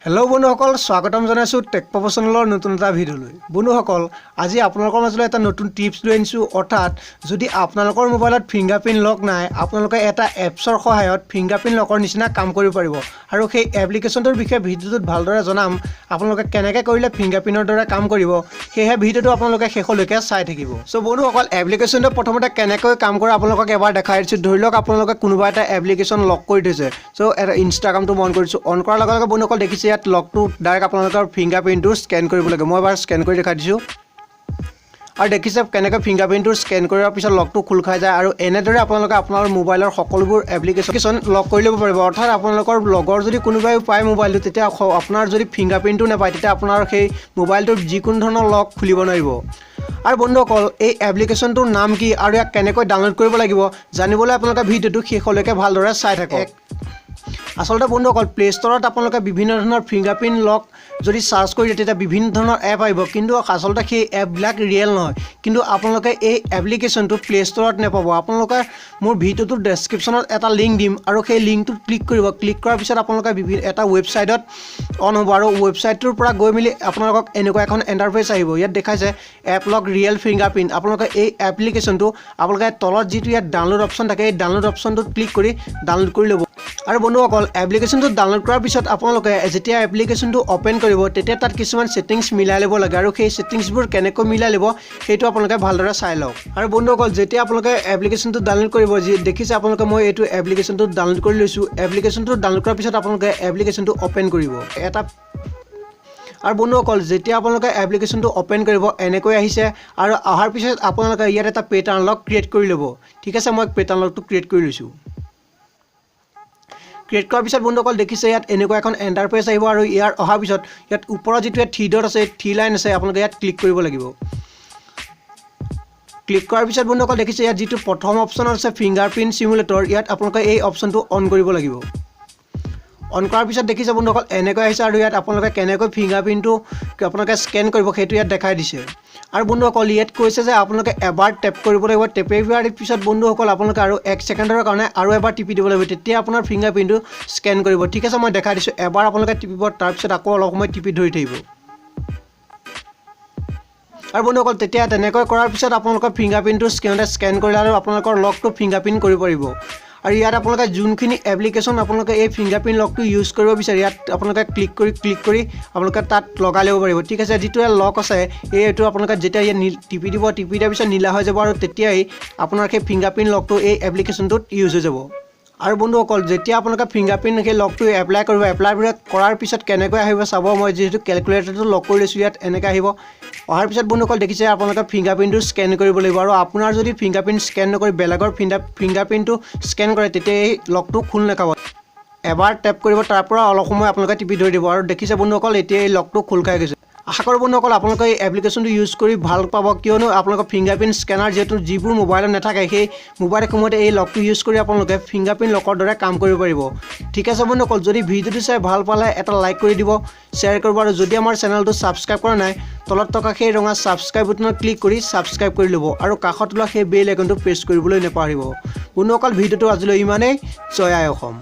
Hello' বন্ধুসকল স্বাগতম জনাইছোঁ টেক প্ৰফেশ্যনেলৰ নতুন এটা ভিডিঅ'লৈ। বন্ধুসকল আজি আপোনালোকৰ মাজলৈ এটা নতুন টিপছ লৈ আনিছোঁ। অৰ্থাৎ যদি আপোনালোকৰ মোবাইলত ফিংগাৰপ্ৰিণ্ট লক নাই, আপোনালোকে এটা এপছৰ সহায়ত ফিংগাৰপ্ৰিণ্ট লকৰ নিচিনা কাম কৰিব পাৰিব। আৰু সেই এপ্লিকেশ্যনটোৰ বিষয়ে ভিডিঅ'টোত ভালদৰে জনাম, আপোনালোকে কেনেকৈ কৰিলে ফিংগাৰপ্ৰিণ্টৰ দৰে কাম কৰিব। সেয়েহে ভিডিঅ'টো আপোনালোকে শেষলৈকে চাই থাকিব। চ' বন্ধুসকল এপ্লিকেশ্যনটো প্ৰথমতে কেনেকৈ কাম কৰে আপোনালোকক এবাৰ দেখাই দিছোঁ। ধৰি লওক আপোনালোকে কোনোবা এটা এপ্লিকেশ্যন লক কৰি থৈছে। চ' এটা ইনষ্টাগ্ৰামটো অন কৰিছোঁ। অন কৰাৰ লগে লগে বন্ধুসকল দেখিছে ইয়াত লকটো ডাইৰেক্ট আপোনালোকৰ ফিংগাৰপ্ৰিণ্টটো স্কেন কৰিব লাগে। মই এবাৰ স্কেন কৰি দেখাই দিছোঁ। আৰু দেখিছে কেনেকৈ ফিংগাৰপ্ৰিণ্টটো স্কেন কৰাৰ পিছত লকটো খোল খাই যায়। আৰু এনেদৰে আপোনালোকে আপোনাৰ মোবাইলৰ সকলোবোৰ এপ্লিকেশ্যন লক কৰি ল'ব পাৰিব। অৰ্থাৎ আপোনালোকৰ লগৰ যদি কোনোবাই পায় মোবাইলটো, তেতিয়া আপোনাৰ যদি ফিংগাৰপ্ৰিণ্টটো নাপায়, তেতিয়া আপোনাৰ সেই মোবাইলটোৰ যিকোনো ধৰণৰ লক খুলিব নোৱাৰিব। আৰু বন্ধুসকল এই এপ্লিকেশ্যনটোৰ নাম কি আৰু ইয়াক কেনেকৈ ডাউনলোড কৰিব লাগিব জানিবলৈ আপোনালোকে ভিডিঅ'টো শেষলৈকে ভালদৰে চাই থাকক। আচলতে বন্ধুসকল প্লে ষ্টৰত আপোনালোকে বিভিন্ন ধৰণৰ ফিংগাৰপ্ৰিণ্ট লক যদি চাৰ্চ কৰি দিয়ে তেতিয়া বিভিন্ন ধৰণৰ এপ আহিব, কিন্তু আচলতে সেই এপবিলাক ৰিয়েল নহয়। কিন্তু আপোনালোকে এই এপ্লিকেশ্যনটো প্লে ষ্টৰত নাপাব। আপোনালোকে মোৰ ভিডিঅ'টোৰ ডেছক্ৰিপশ্যনত এটা লিংক দিম আৰু সেই লিংকটোত ক্লিক কৰিব। ক্লিক কৰাৰ পিছত আপোনালোকে এটা ৱেবছাইটত অন হ'ব আৰু ৱেবছাইটটোৰ পৰা গৈ মেলি আপোনালোকক এনেকুৱা এখন ইণ্টাৰফেচ আহিব। ইয়াত দেখাইছে এপ লক ৰিয়েল ফিংগাৰপ্ৰিণ্ট। আপোনালোকে এই এপ্লিকেশ্যনটো আপোনালোকে তলত যিটো ইয়াত ডাউনলোড অপশ্যন থাকে, এই ডাউনলোড অপশ্যনটোত ক্লিক কৰি ডাউনলোড কৰি ল'ব। আৰু বন্ধুসকল এপ্লিকেশ্যনটো ডাউনলোড কৰাৰ পিছত আপোনালোকে যেতিয়া এপ্লিকেশ্যনটো অ'পেন কৰিব, তেতিয়া তাত কিছুমান ছেটিংছ মিলাই ল'ব লাগে। আৰু সেই ছেটিংছবোৰ কেনেকৈ মিলাই ল'ব সেইটো আপোনালোকে ভালদৰে চাই লওক। আৰু বন্ধুসকল যেতিয়া আপোনালোকে এপ্লিকেশ্যনটো ডাউনলোড কৰিব, যি দেখিছে আপোনালোকে মই এইটো এপ্লিকেশ্যনটো ডাউনলোড কৰি লৈছোঁ। এপ্লিকেশ্যনটো ডাউনলোড কৰাৰ পিছত আপোনালোকে এপ্লিকেশ্যনটো অ'পেন কৰিব। আৰু বন্ধুসকল যেতিয়া আপোনালোকে এপ্লিকেশ্যনটো অ'পেন কৰিব এনেকৈ আহিছে। আৰু অহাৰ পিছত আপোনালোকে ইয়াত এটা পেটাৰ্ণ লক ক্ৰিয়েট কৰি ল'ব। ঠিক আছে, মই পেটাৰ্ণ লকটো ক্ৰিয়েট কৰি লৈছোঁ। ক্ৰিয়েট কৰাৰ পিছত বন্ধুসকল দেখিছে ইয়াত এনেকুৱা এখন ইণ্টাৰফেচ আহিব। আৰু ইয়াৰ অহাৰ পিছত ইয়াত ওপৰত যিটো ইয়াত থ্ৰী ডট আছে, থ্ৰী লাইন আছে, আপোনালোকে ইয়াত ক্লিক কৰিব লাগিব। ক্লিক কৰাৰ পিছত বন্ধুসকল দেখিছে ইয়াত যিটো প্ৰথম অপশ্যন আছে ফিংগাৰপ্ৰিণ্ট চিমুলেটৰ, ইয়াত আপোনালোকে এই অপশ্যনটো অন কৰিব লাগিব। অন কৰাৰ পিছত দেখিছে বন্ধুসকল এনেকৈ আহিছে। আৰু ইয়াত আপোনালোকে কেনেকৈ ফিংগাৰপ্ৰিণ্টটো আপোনালোকে স্কেন কৰিব সেইটো ইয়াত দেখাই দিছে। আৰু বন্ধুসকল ইয়াত কৈছে যে আপোনালোকে এবাৰ টেপ কৰিব লাগিব। টেপে দিয়াৰ পিছত বন্ধুসকল আপোনালোকে আৰু 1 ছেকেণ্ডৰ কাৰণে আৰু এবাৰ টিপি দিব লাগিব, তেতিয়া আপোনাৰ ফিংগাৰপ্ৰিণ্টটো স্কেন কৰিব। ঠিক আছে, মই দেখাই দিছোঁ। এবাৰ আপোনালোকে টিপিব, তাৰপিছত আকৌ অলপ সময় টিপি ধৰি থাকিব। আৰু বন্ধুসকল তেতিয়া তেনেকৈ কৰাৰ পিছত আপোনালোকৰ ফিংগাৰপ্ৰিণ্টটো স্কেন কৰিলে আৰু আপোনালোকৰ লকটো ফিংগাৰপ্ৰিণ্ট কৰিব পাৰিব। আৰু ইয়াত আপোনালোকে যোনখিনি এপ্লিকেশ্যন আপোনালোকে এই ফিংগাৰপ্ৰিণ্ট লকটো ইউজ কৰিব বিচাৰে, ইয়াত আপোনালোকে ক্লিক কৰি আপোনালোকে তাত লগাই ল'ব পাৰিব। ঠিক আছে, যিটো লক আছে এইটো আপোনালোকে যেতিয়া ইয়াত টিপি দিয়াৰ পিছত নীলা হৈ যাব। আৰু তেতিয়াই আপোনাৰ সেই ফিংগাৰপ্ৰিণ্ট লকটো এই এপ্লিকেশ্যনটোত ইউজ হৈ যাব। আৰু বন্ধুসকল যেতিয়া আপোনালোকে ফিংগাৰপ্ৰিণ্ট সেই লকটো এপ্লাই কৰিব, এপ্লাই কৰাৰ পিছত কেনেকৈ আহিব চাব। মই যিহেতু কেলকুলেটৰটো লক কৰি লৈছোঁ, ইয়াত এনেকৈ আহিব। অহাৰ পিছত বন্ধুসকল দেখিছে আপোনালোকে ফিংগাৰপ্ৰিণ্টটো স্কেন কৰিব লাগিব। আৰু আপোনাৰ যদি ফিংগাৰপ্ৰিণ্ট স্কেন নকৰি বেলেগৰ ফিংগাৰপ্ৰিণ্টটো স্কেন কৰে, তেতিয়া এই লকটো খোল নাখাব। এবাৰ টেপ কৰিব, তাৰ পৰা অলপ সময় আপোনালোকে টিপি ধৰি দিব। আৰু দেখিছে বন্ধুসকল এতিয়া এই লকটো খোল খাই গৈছে। আশা কৰোঁ বন্ধুসকল আপোনালোকে এই এপ্লিকেশ্যনটো ইউজ কৰি ভাল পাব, কিয়নো আপোনালোকৰ ফিংগাৰপ্ৰিণ্ট স্কেনাৰ যিহেতু যিবোৰ মোবাইলত নাথাকে, সেই মোবাইলসমূহতে এই লকটো ইউজ কৰি আপোনালোকে ফিংগাৰপ্ৰিণ্ট লকৰ দৰে কাম কৰিব পাৰিব। ঠিক আছে বন্ধুসকল, যদি ভিডিঅ'টো চাই ভাল পালে এটা লাইক কৰি দিব, শ্বেয়াৰ কৰিব। আৰু যদি আমাৰ চেনেলটো ছাবস্ক্ৰাইব কৰা নাই, তলত থকা সেই ৰঙা ছাবস্ক্ৰাইব বুটনত ক্লিক কৰি ছাবস্ক্ৰাইব কৰি ল'ব। আৰু কাষত লোৱা সেই বেল আইকনটো প্ৰেছ কৰিবলৈ নাপাহৰিব। বন্ধুসকল ভিডিঅ'টো আজিলৈ ইমানেই। জয় আই অসম।